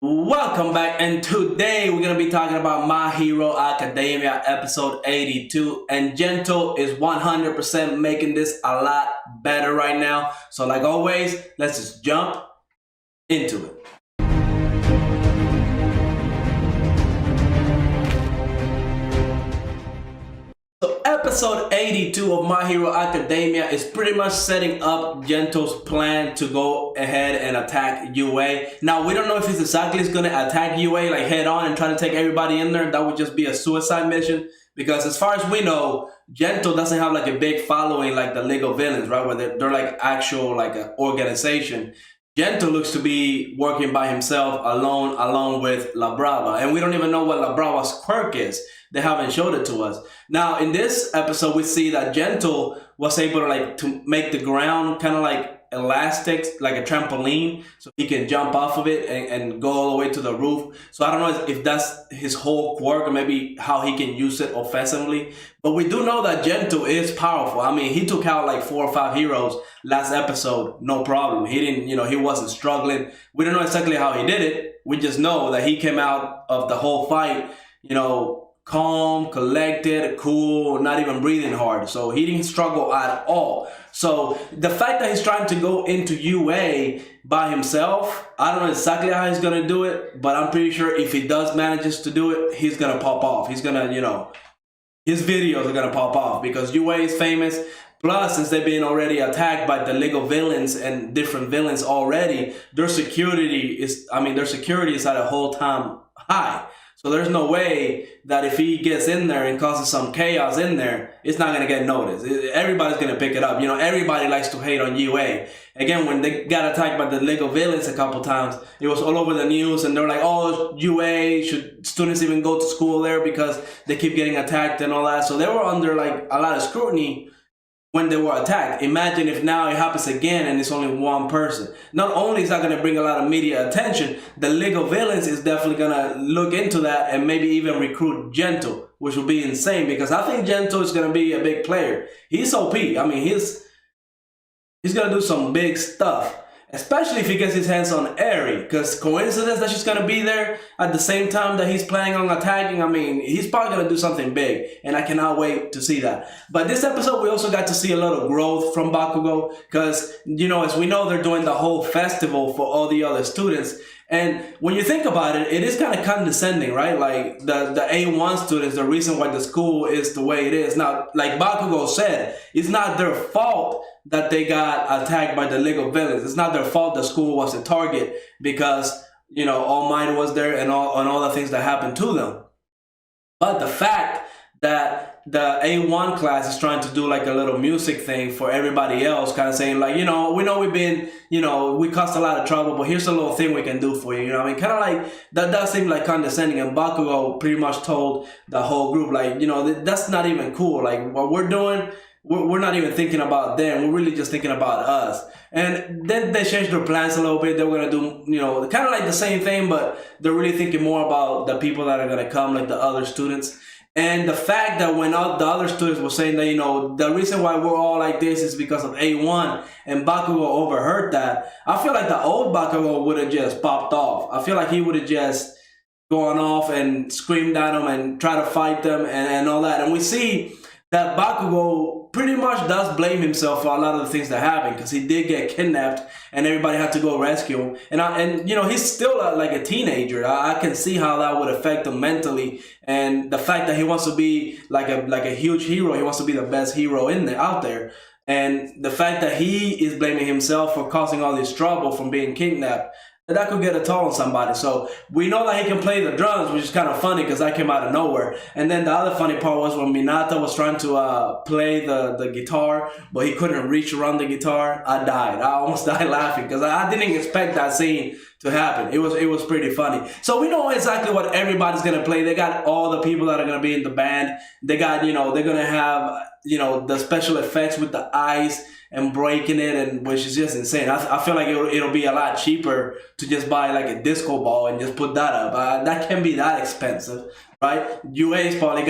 Welcome back, and today we're gonna be talking about My Hero Academia episode 82. And Gento is 100% making this a lot better right now. So, like always, let's just jump into it. So episode 82 of My Hero Academia is pretty much setting up Gento's plan to go ahead and attack UA. Now, we don't know if he's exactly going to attack UA like head on and try to take everybody in there. That would just be a suicide mission, because as far as we know, Gento doesn't have like a big following like the League of Villains, right? Where they're like actual like an organization. Gento looks to be working by himself along with La Brava. And we don't even know what La Brava's quirk is. They haven't showed it to us. Now, in this episode, we see that Gento was able to make the ground kind of like elastic, like a trampoline, so he can jump off of it and go all the way to the roof. So I don't know if that's his whole quirk or maybe how he can use it offensively. But we do know that Gento is powerful. I mean, he took out like 4 or 5 heroes last episode, no problem. He didn't, he wasn't struggling. We don't know exactly how he did it. We just know that he came out of the whole fight, calm, collected, cool, not even breathing hard. So he didn't struggle at all. So the fact that he's trying to go into UA by himself, I don't know exactly how he's going to do it, but I'm pretty sure if he does manages to do it, he's going to pop off. He's going to, his videos are going to pop off because UA is famous. Plus, since they've been already attacked by the League of Villains and different villains already, their security is at a whole-time high. So there's no way that if he gets in there and causes some chaos in there, it's not going to get noticed. Everybody's going to pick it up. Everybody likes to hate on UA. Again, when they got attacked by the League of Villains a couple times, it was all over the news, and they're like, oh, UA, should students even go to school there because they keep getting attacked and all that. So they were under like a lot of scrutiny when they were attacked. Imagine if now it happens again and it's only one person. Not only is that going to bring a lot of media attention, the League of Villains is definitely going to look into that and maybe even recruit Gento, which will be insane, because I think Gento is going to be a big player. He's OP. I mean, he's going to do some big stuff, especially if he gets his hands on Eri, because coincidence that she's going to be there at the same time that he's planning on attacking. I mean, he's probably going to do something big, and I cannot wait to see that. But this episode, we also got to see a little growth from Bakugo, because, as we know, they're doing the whole festival for all the other students. And when you think about it, it is kind of condescending, right? Like the A1 students, the reason why the school is the way it is. Now, like Bakugo said, it's not their fault that they got attacked by the League of Villains. It's not their fault the school was a target because, All Might was there and all the things that happened to them. But the fact that the A1 class is trying to do like a little music thing for everybody else, kind of saying like, we know we've been, we caused a lot of trouble, but here's a little thing we can do for you. Kind of like, that does seem like condescending. And Bakugo pretty much told the whole group, like, that's not even cool. Like, what we're doing, we're not even thinking about them. We're really just thinking about us. And then they changed their plans a little bit. They were going to do, kind of like the same thing, but they're really thinking more about the people that are going to come, like the other students. And the fact that when all the other students were saying that, the reason why we're all like this is because of A1, and Bakugo overheard that, I feel like the old Bakugo would have just popped off. I feel like he would have just gone off and screamed at them and try to fight them and all that. And we see that Bakugo pretty much does blame himself for a lot of the things that happened, because he did get kidnapped and everybody had to go rescue him. And he's still like a teenager. I can see how that would affect him mentally. And the fact that he wants to be like a huge hero, he wants to be the best hero out there. And the fact that he is blaming himself for causing all this trouble from being kidnapped, that could get a toll on somebody. So we know that he can play the drums, which is kind of funny because that came out of nowhere. And then the other funny part was when Minata was trying to play the guitar, but he couldn't reach around the guitar. I died. I almost died laughing because I didn't expect that scene to happen. It was pretty funny. So we know exactly what everybody's going to play. They got all the people that are going to be in the band. They got, they're going to have, the special effects with the ice and breaking it, and which is just insane. I feel like it'll be a lot cheaper to just buy like a disco ball and just put that up. That can't be that expensive, right? UA's probably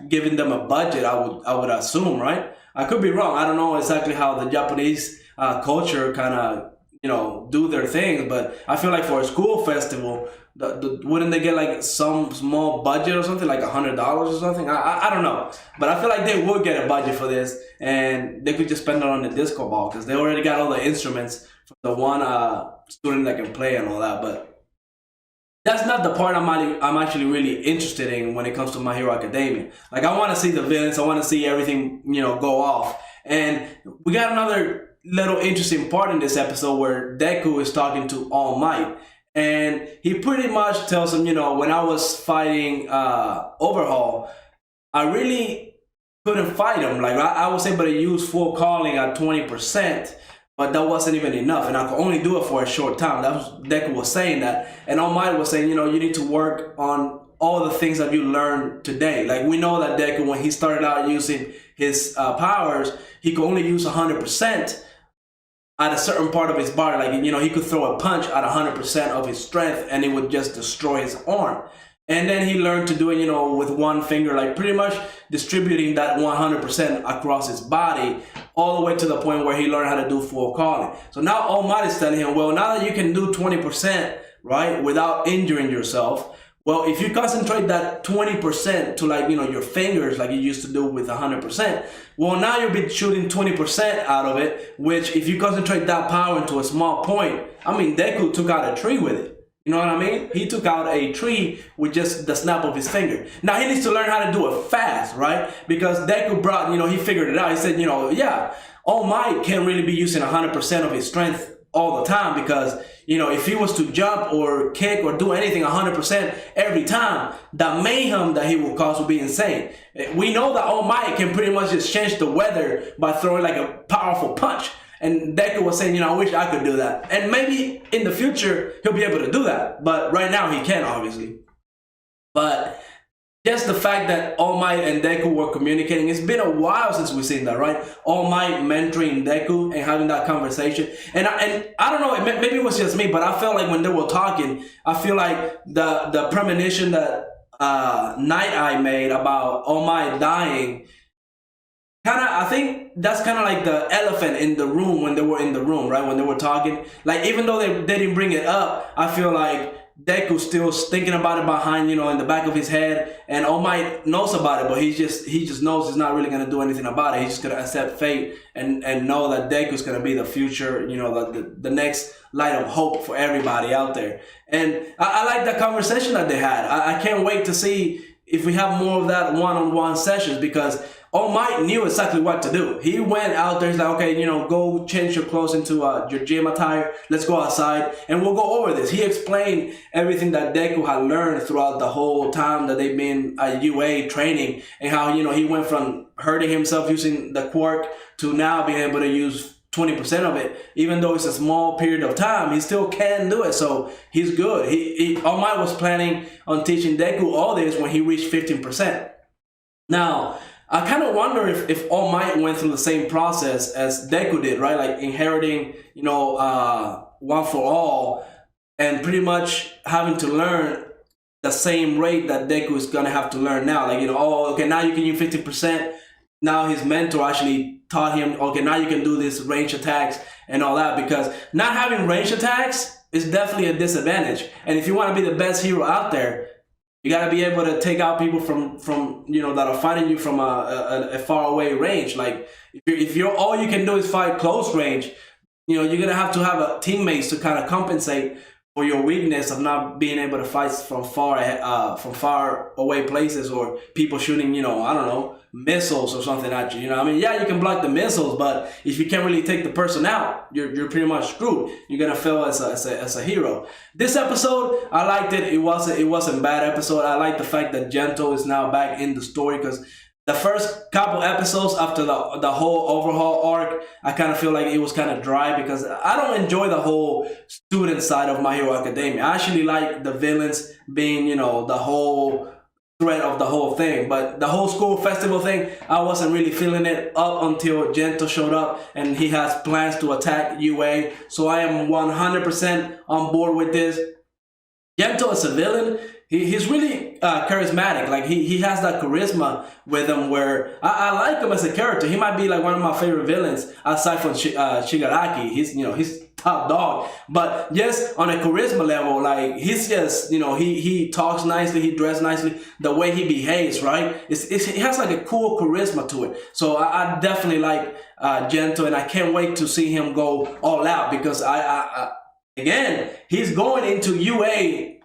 giving them a budget, I would assume, right? I could be wrong. I don't know exactly how the Japanese culture kind of do their things, but I feel like for a school festival, wouldn't they get like some small budget or something, like $100 or something? I don't know, but I feel like they would get a budget for this, and they could just spend it on the disco ball because they already got all the instruments for the one student that can play and all that. But that's not the part I'm actually really interested in when it comes to My Hero Academia. Like, I want to see the villains, I want to see everything, go off, and we got another little interesting part in this episode where Deku is talking to All Might. And he pretty much tells him, when I was fighting Overhaul, I really couldn't fight him. Like, I was able to use full calling at 20%, but that wasn't even enough. And I could only do it for a short time. Deku was saying that. And All Might was saying, you need to work on all the things that you learned today. Like, we know that Deku, when he started out using his powers, he could only use 100% at a certain part of his body. Like, he could throw a punch at 100% of his strength and it would just destroy his arm. And then he learned to do it, with one finger, like pretty much distributing that 100% across his body, all the way to the point where he learned how to do full calling. So now All Might is telling him, well, now that you can do 20%, right, without injuring yourself, well, if you concentrate that 20% to, like, your fingers, like you used to do with 100%, well, now you'll be shooting 20% out of it, which if you concentrate that power into a small point, Deku took out a tree with it. You know what I mean? He took out a tree with just the snap of his finger. Now he needs to learn how to do it fast, right? Because Deku brought, he figured it out. He said, yeah, All Might can't really be using 100% of his strength all the time because, if he was to jump or kick or do anything 100% every time, the mayhem that he will cause will be insane. We know that All Might can pretty much just change the weather by throwing like a powerful punch. And Deku was saying, I wish I could do that. And maybe in the future, he'll be able to do that. But right now, he can't, obviously. But just the fact that All Might and Deku were communicating, it's been a while since we've seen that, right? All Might mentoring Deku and having that conversation. And I don't know, maybe it was just me, but I felt like when they were talking, I feel like the premonition that Night Eye made about All Might dying, I think that's kind of like the elephant in the room when they were in the room, right? When they were talking. Like, even though they didn't bring it up, I feel like Deku's still thinking about it behind, in the back of his head. And All Might knows about it, but he just knows he's not really going to do anything about it. He's just going to accept fate and know that Deku's going to be the future, the next light of hope for everybody out there. And I like that conversation that they had. I can't wait to see if we have more of that one-on-one sessions, because All Might knew exactly what to do. He went out there, he's like, okay, go change your clothes into your gym attire. Let's go outside and we'll go over this. He explained everything that Deku had learned throughout the whole time that they've been at UA training, and how, he went from hurting himself using the quirk to now being able to use 20% of it. Even though it's a small period of time, he still can do it. So he's good. All Might was planning on teaching Deku all this when he reached 15%. Now, I kind of wonder if All Might went through the same process as Deku did, right? Like inheriting, one for all, and pretty much having to learn the same rate that Deku is gonna have to learn now. Like, okay, now you can use 50%. Now his mentor actually taught him, okay, now you can do this range attacks and all that, because not having range attacks is definitely a disadvantage. And if you want to be the best hero out there, you got to be able to take out people from that are fighting you from a far away range. Like, if you're all you can do is fight close range, you're going to have teammates to kind of compensate for your weakness of not being able to fight from far away places, or people shooting, I don't know, missiles or something at you. Yeah, you can block the missiles, but if you can't really take the person out, you're pretty much screwed. You're gonna fail as a hero. This episode, I liked it. It wasn't a bad episode. I like the fact that Gento is now back in the story, because the first couple episodes after the whole Overhaul arc, I kind of feel like it was kind of dry, because I don't enjoy the whole student side of My Hero Academia. I actually like the villains being, the whole threat of the whole thing. But the whole school festival thing, I wasn't really feeling it up until Gento showed up and he has plans to attack UA. So I am 100% on board with this. Gento is a villain. He's really charismatic. Like, he has that charisma with him where I like him as a character. He might be like one of my favorite villains aside from Shigaraki. He's top dog. But just on a charisma level, like he's just, you know, he talks nicely, he dressed nicely, the way he behaves, right? It has like a cool charisma to it. So I definitely like Gento, and I can't wait to see him go all out, because I again, he's going into UA,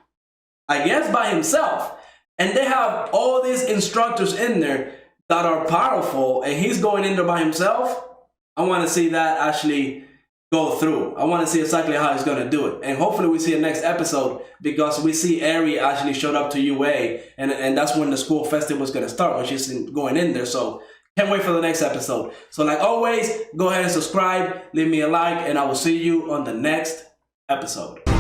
I guess, by himself. And they have all these instructors in there that are powerful, and he's going in there by himself. I want to see that actually go through. I want to see exactly how he's going to do it. And hopefully we see a next episode, because we see Eri actually showed up to UA, and that's when the school festival is going to start, when she's going in there. So can't wait for the next episode. So like always, go ahead and subscribe, leave me a like, and I will see you on the next episode.